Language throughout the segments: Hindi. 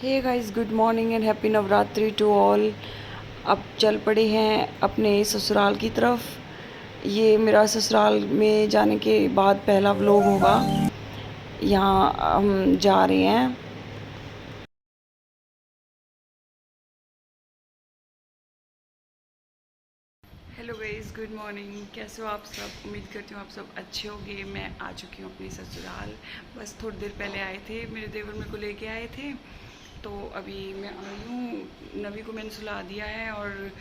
Hey guys, good morning and happy Navratri to all. अब चल पड़े हैं अपने ससुराल की तरफ। ये मेरा ससुराल में जाने के बाद पहला व्लॉग होगा। यहाँ हम जा रहे हैं। Hello guys, good morning. कैसे हो आप सब? उम्मीद करती हूँ आप सब अच्छे होंगे। मैं आ चुकी हूँ अपनी ससुराल। बस थोड़ी देर पहले आए थे, मेरे देवर मेरे को लेके आए थे। तो अभी मैं आई हूँ। नवी को मैंने सुला दिया है और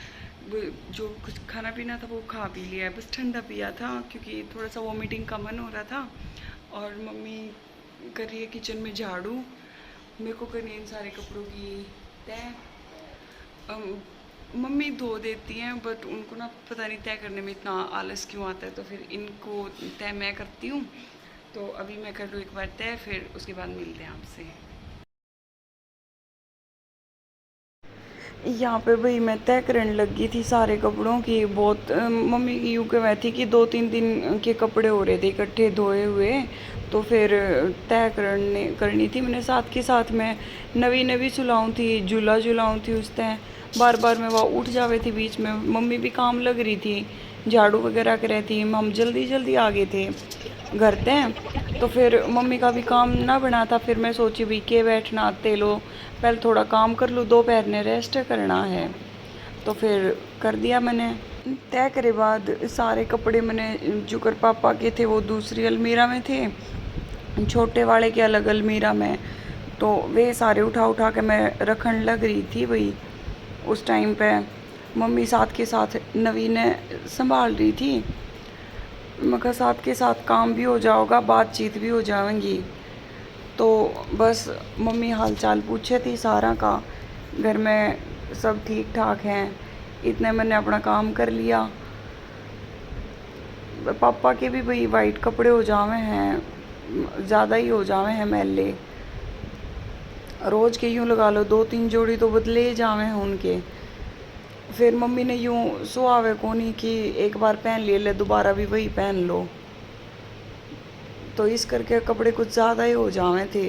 जो कुछ खाना पीना था वो खा पी लिया है। बस ठंडा पिया था क्योंकि थोड़ा सा वॉमिटिंग का मन हो रहा था। और मम्मी कर रही है किचन में झाड़ू। मेरे को करनी है इन सारे कपड़ों की तय। मम्मी धो देती हैं, बट उनको ना पता नहीं तय करने में इतना आलस क्यों आता है, तो फिर इनको तय मैं करती हूँ। तो अभी मैं कर लूँ एक बार तय, फिर उसके बाद मिलते हैं आपसे। यहाँ पे भाई मैं तय करने लगी थी सारे कपड़ों की। बहुत मम्मी की यूँ वह थी कि 2-3 दिन के कपड़े हो रहे थे इकट्ठे धोए हुए। तो फिर तय करनी थी। मैंने साथ के साथ मैं नवी नवी सुलाऊँ थी, झूला झुलाऊँ थी उस तय। बार बार मैं वहाँ उठ जावे थी बीच में। मम्मी भी काम लग रही थी, झाड़ू वगैरह कर रही थी। हम जल्दी जल्दी आ गए थे घर तय। तो फिर मम्मी का भी काम ना बना था। फिर मैं सोची भी के बैठना आते लो, पहले थोड़ा काम कर लूँ, दोपहर ने रेस्ट करना है। तो फिर कर दिया मैंने। तय करे बाद सारे कपड़े मैंने जो कर पापा के थे वो दूसरी अलमीरा में थे, छोटे वाले के अलग अलमीरा में। तो वे सारे उठा उठा के मैं रखने लग रही थी वही उस टाइम पे। मम्मी साथ के साथ नवीन संभाल रही थी। मगर साथ के साथ काम भी हो जाएगा, बातचीत भी हो जाएंगी। तो बस मम्मी हाल चाल पूछे थी सारा का, घर में सब ठीक ठाक हैं। इतने मैंने अपना काम कर लिया। पापा के भी भाई वाइट कपड़े हो जावे हैं, ज़्यादा ही हो जावे हैं मैले। रोज़ के यूँ लगा लो 2-3 जोड़ी तो बदले जावे हैं उनके। फिर मम्मी ने यूँ सुहावे को नहीं कि एक बार पहन ले दोबारा भी वही पहन लो। तो इस करके कपड़े कुछ ज़्यादा ही हो जावे थे।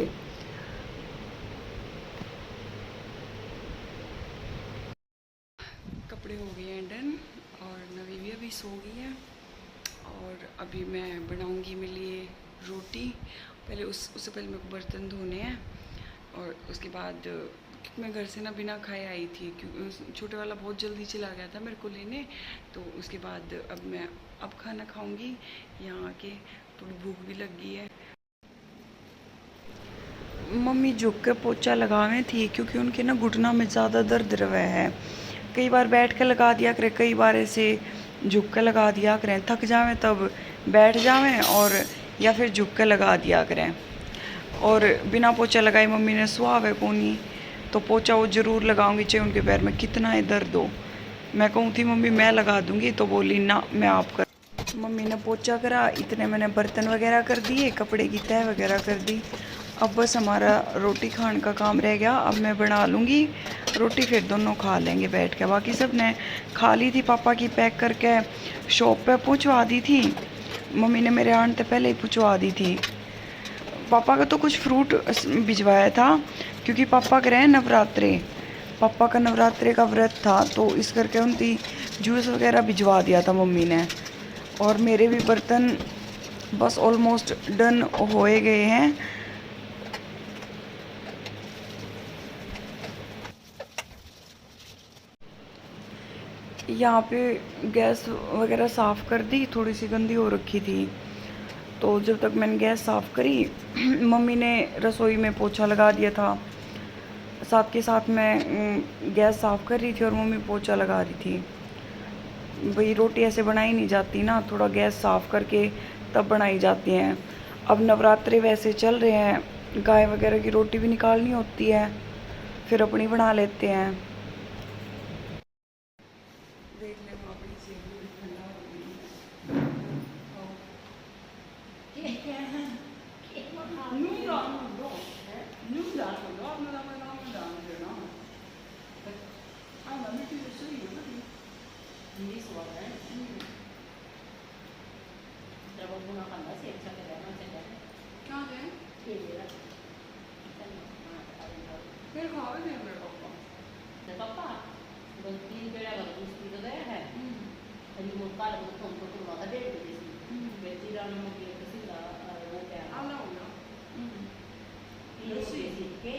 कपड़े हो गए हैं डन। और नवी भी अभी सो गई है। और अभी मैं बनाऊंगी मेरे लिए रोटी। पहले उससे पहले मेरे को बर्तन धोने हैं। और उसके बाद क्योंकि मैं घर से ना बिना खाए आई थी, क्योंकि छोटे वाला बहुत जल्दी चला गया था मेरे को लेने। तो उसके बाद अब मैं खाना खाऊंगी यहाँ आके। थोड़ी भूख भी लग गई है। मम्मी झुक के पोछा लगावे थी क्योंकि उनके ना घुटना में ज़्यादा दर्द रहा है। कई बार बैठ के लगा दिया करें, कई बार ऐसे झुक के लगा दिया करें। थक जावें तब बैठ जावें, और या फिर झुक के लगा दिया करें। और बिना पोछा लगाए मम्मी ने सुहावे कोनी, तो पोछा वो ज़रूर लगाऊंगी चाहे उनके पैर में कितना ही दर्द हो। मैं कहूँ थी मम्मी मैं लगा दूंगी, तो बोली ना मैं आप कर। मम्मी ने पोछा करा, इतने मैंने बर्तन वगैरह कर दिए, कपड़े की तह वगैरह कर दी। अब बस हमारा रोटी खाने का काम रह गया। अब मैं बना लूँगी रोटी, फिर दोनों खा लेंगे बैठ के। बाकी सब ने खा ली थी, पापा की पैक करके शॉप पे पहुँचवा दी थी। मम्मी ने मेरे आने से पहले ही पहुँचवा दी थी। पापा का तो कुछ फ्रूट भिजवाया था क्योंकि पापा के रहे नवरात्रे। पापा का नवरात्रे का व्रत था, तो इस करके उनकी जूस वगैरह भिजवा दिया था मम्मी ने। और मेरे भी बर्तन बस ऑलमोस्ट डन होए गए हैं। यहाँ पे गैस वगैरह साफ़ कर दी, थोड़ी सी गंदी हो रखी थी। तो जब तक मैंने गैस साफ़ करी मम्मी ने रसोई में पोछा लगा दिया था। साथ के साथ मैं गैस साफ़ कर रही थी और मम्मी पोछा लगा रही थी। भाई रोटी ऐसे बनाई नहीं जाती ना, थोड़ा गैस साफ़ करके तब बनाई जाती हैं। अब नवरात्रे वैसे चल रहे हैं, गाय वगैरह की रोटी भी निकालनी होती है, फिर अपनी बना लेते हैं। देख ले अपनी सेब भी ठंडा हो गई। खावे थे मेरे पापा। तेरे पापा बस 3 पेड़ा का दूसरी तो गया है अभी वो काल को फोन को करवा था 1:30 बजे से बेटी रानी मुझे किसी का वो क्या आला हो गया। लस्सी के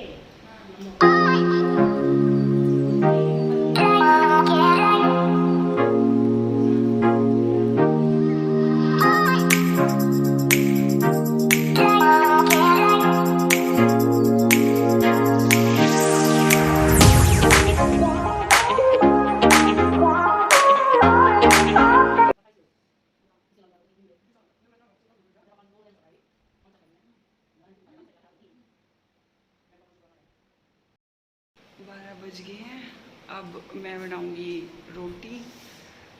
बज गए हैं। अब मैं बनाऊंगी रोटी।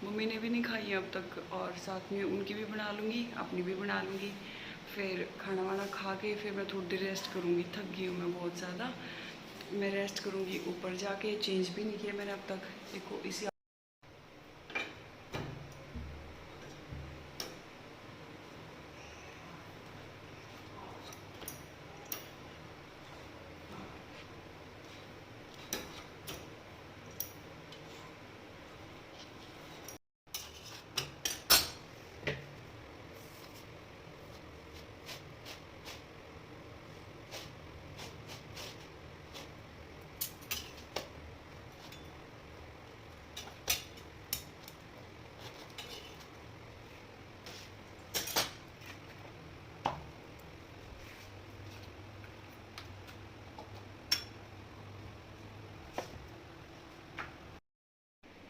मम्मी ने भी नहीं खाई है अब तक, और साथ में उनकी भी बना लूँगी, अपनी भी बना लूँगी। फिर खाना वाना खा के फिर मैं थोड़ी देर रेस्ट करूँगी। थक गई हूँ मैं बहुत ज़्यादा। मैं रेस्ट करूँगी ऊपर जाके। चेंज भी नहीं किया मैंने अब तक। देखो इसी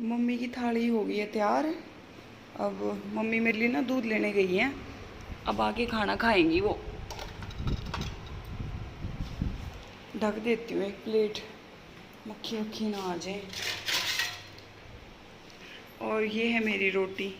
मम्मी की थाली हो गई है तैयार। अब मम्मी मेरे लिए ना दूध लेने गई हैं। अब आके खाना खाएंगी वो। ढक देती हूँ एक प्लेट, मक्खी वक्खी ना आ जाए। और ये है मेरी रोटी।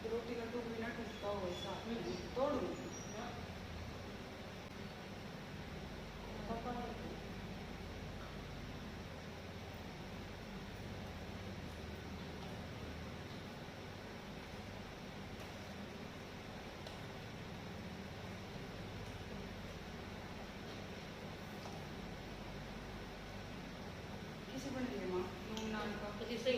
रोटी का 2 मिनट उठता हो ऐसा तोड़ू। किसी बन गए माँ नून नान का किसी से ही